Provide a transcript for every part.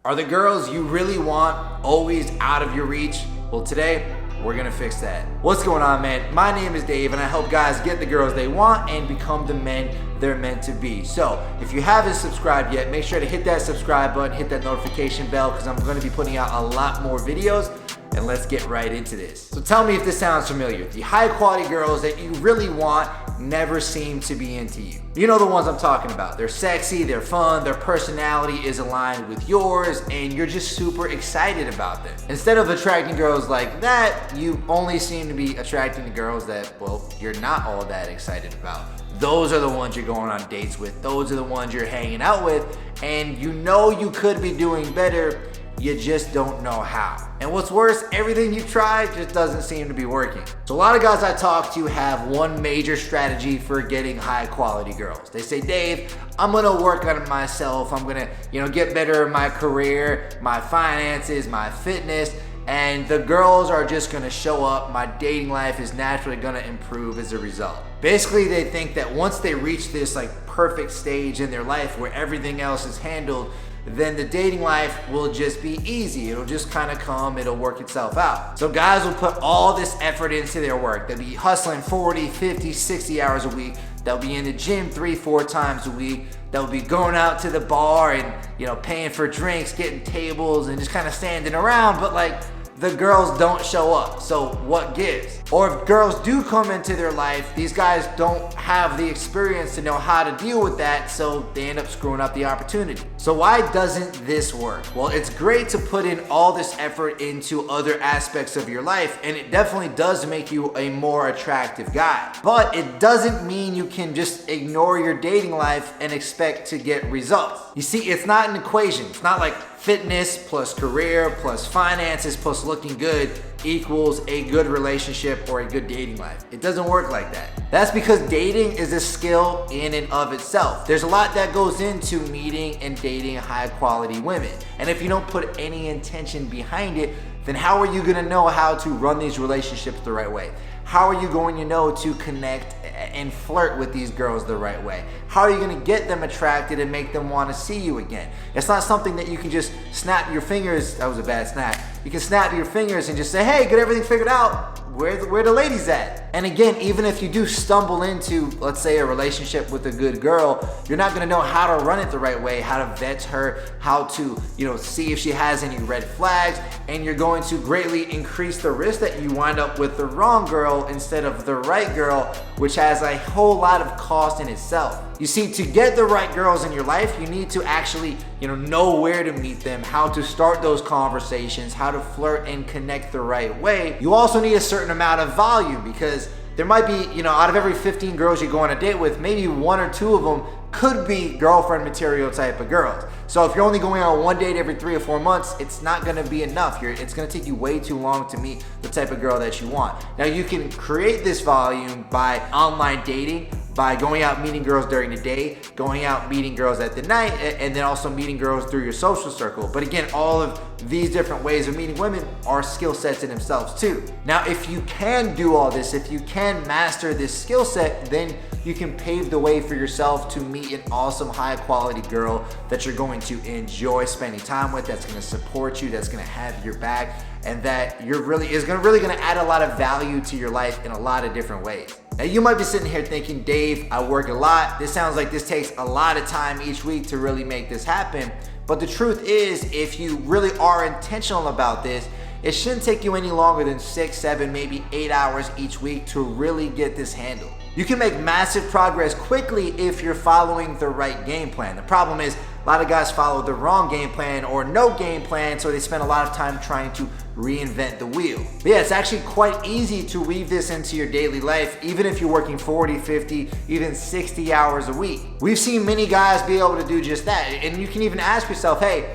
Are the girls you really want always out of your reach? Well, today, we're gonna fix that. What's going on, man? My name is Dave, and I help guys get the girls they want and become the men they're meant to be. So, if you haven't subscribed yet, make sure to hit that subscribe button, hit that notification bell, because I'm gonna be putting out a lot more videos, and let's get right into this. So tell me if this sounds familiar. The high quality girls that you really want never seem to be into you. You know the ones I'm talking about. They're sexy, they're fun, their personality is aligned with yours, and you're just super excited about them. Instead of attracting girls like that, you only seem to be attracting the girls that, well, you're not all that excited about. Those are the ones you're going on dates with. Those are the ones you're hanging out with, and you know you could be doing better, you just don't know how. And what's worse, everything you try just doesn't seem to be working. So a lot of guys I talk to have one major strategy for getting high quality girls. They say, Dave, I'm gonna work on it myself. I'm gonna, get better in my career, my finances, my fitness, and the girls are just gonna show up. My dating life is naturally gonna improve as a result. Basically, they think that once they reach this perfect stage in their life where everything else is handled, then the dating life will just be easy. It'll just kind of come, it'll work itself out. So guys will put all this effort into their work. They'll be hustling 40, 50, 60 hours a week. They'll be in the gym 3-4 times a week. They'll be going out to the bar and paying for drinks, getting tables, and just kind of standing around, but the girls don't show up. So what gives? Or if girls do come into their life, these guys don't have the experience to know how to deal with that, so they end up screwing up the opportunity. So why doesn't this work? Well, it's great to put in all this effort into other aspects of your life, and it definitely does make you a more attractive guy. But it doesn't mean you can just ignore your dating life and expect to get results. You see, it's not an equation. It's not like fitness plus career plus finances plus looking good equals a good relationship or a good dating life. It doesn't work like that. That's because dating is a skill in and of itself. There's a lot that goes into meeting and dating high quality women. And if you don't put any intention behind it, then how are you gonna know how to run these relationships the right way? How are you going to know to connect and flirt with these girls the right way? How are you going to get them attracted and make them want to see you again? It's not something that you can just snap your fingers. That was a bad snap. You can snap your fingers and just say, hey, get everything figured out. Where the ladies at? And again, even if you do stumble into, let's say, a relationship with a good girl, you're not gonna know how to run it the right way, how to vet her, how to, see if she has any red flags, and you're going to greatly increase the risk that you wind up with the wrong girl instead of the right girl, which has a whole lot of cost in itself. You see, to get the right girls in your life, you need to actually, know where to meet them, how to start those conversations, how to flirt and connect the right way. You also need a certain amount of volume, because there might be, out of every 15 girls you go on a date with, maybe 1 or 2 of them could be girlfriend material type of girls. So if you're only going on one date every 3 or 4 months, it's not gonna be enough. It's gonna take you way too long to meet the type of girl that you want. Now you can create this volume by online dating, by going out meeting girls during the day, going out meeting girls at the night, and then also meeting girls through your social circle. But again, all of these different ways of meeting women are skill sets in themselves too. Now, if you can do all this, if you can master this skill set, then you can pave the way for yourself to meet an awesome high quality girl that you're going to enjoy spending time with, that's gonna support you, that's gonna have your back, and that is really gonna add a lot of value to your life in a lot of different ways. Now you might be sitting here thinking, Dave, I work a lot. This sounds like this takes a lot of time each week to really make this happen. But the truth is, if you really are intentional about this, it shouldn't take you any longer than 6, 7, maybe 8 hours each week to really get this handled. You can make massive progress quickly if you're following the right game plan. The problem is, a lot of guys follow the wrong game plan or no game plan, so they spend a lot of time trying to reinvent the wheel. But yeah, it's actually quite easy to weave this into your daily life, even if you're working 40, 50, even 60 hours a week. We've seen many guys be able to do just that. And you can even ask yourself, hey,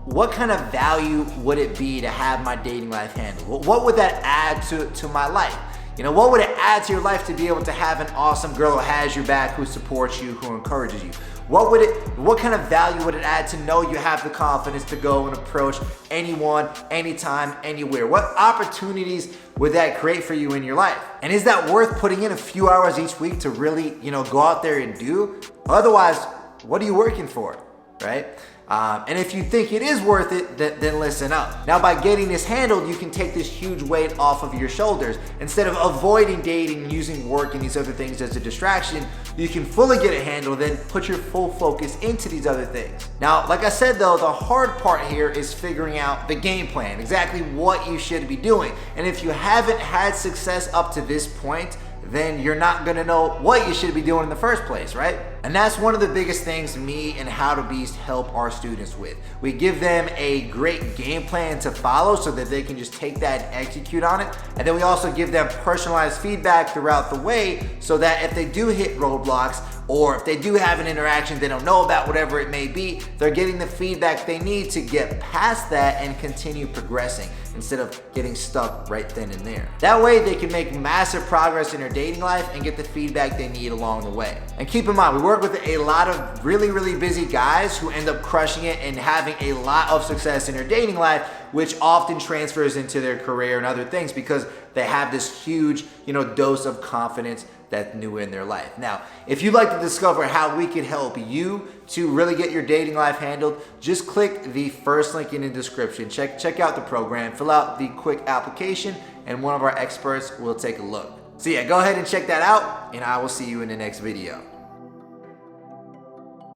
what kind of value would it be to have my dating life handled? What would that add to my life? What would it add to your life to be able to have an awesome girl who has your back, who supports you, who encourages you? What kind of value would it add to know you have the confidence to go and approach anyone, anytime, anywhere? What opportunities would that create for you in your life? And is that worth putting in a few hours each week to really, go out there and do? Otherwise, what are you working for, right? And if you think it is worth it, then listen up. Now, by getting this handled, you can take this huge weight off of your shoulders. Instead of avoiding dating and using work and these other things as a distraction, you can fully get it handled, then put your full focus into these other things. Now, like I said though, the hard part here is figuring out the game plan, exactly what you should be doing. And if you haven't had success up to this point, then you're not gonna know what you should be doing in the first place, right? And that's one of the biggest things me and How to Beast help our students with. We give them a great game plan to follow so that they can just take that and execute on it. And then we also give them personalized feedback throughout the way so that if they do hit roadblocks or if they do have an interaction they don't know about, whatever it may be, they're getting the feedback they need to get past that and continue progressing instead of getting stuck right then and there. That way they can make massive progress in their dating life and get the feedback they need along the way. And keep in mind, we work with a lot of really busy guys who end up crushing it and having a lot of success in their dating life, which often transfers into their career and other things because they have this huge, dose of confidence that's new in their life. Now, if you'd like to discover how we can help you to really get your dating life handled, just click the first link in the description. Check out the program, fill out the quick application, and one of our experts will take a look. So yeah, go ahead and check that out, and I will see you in the next video.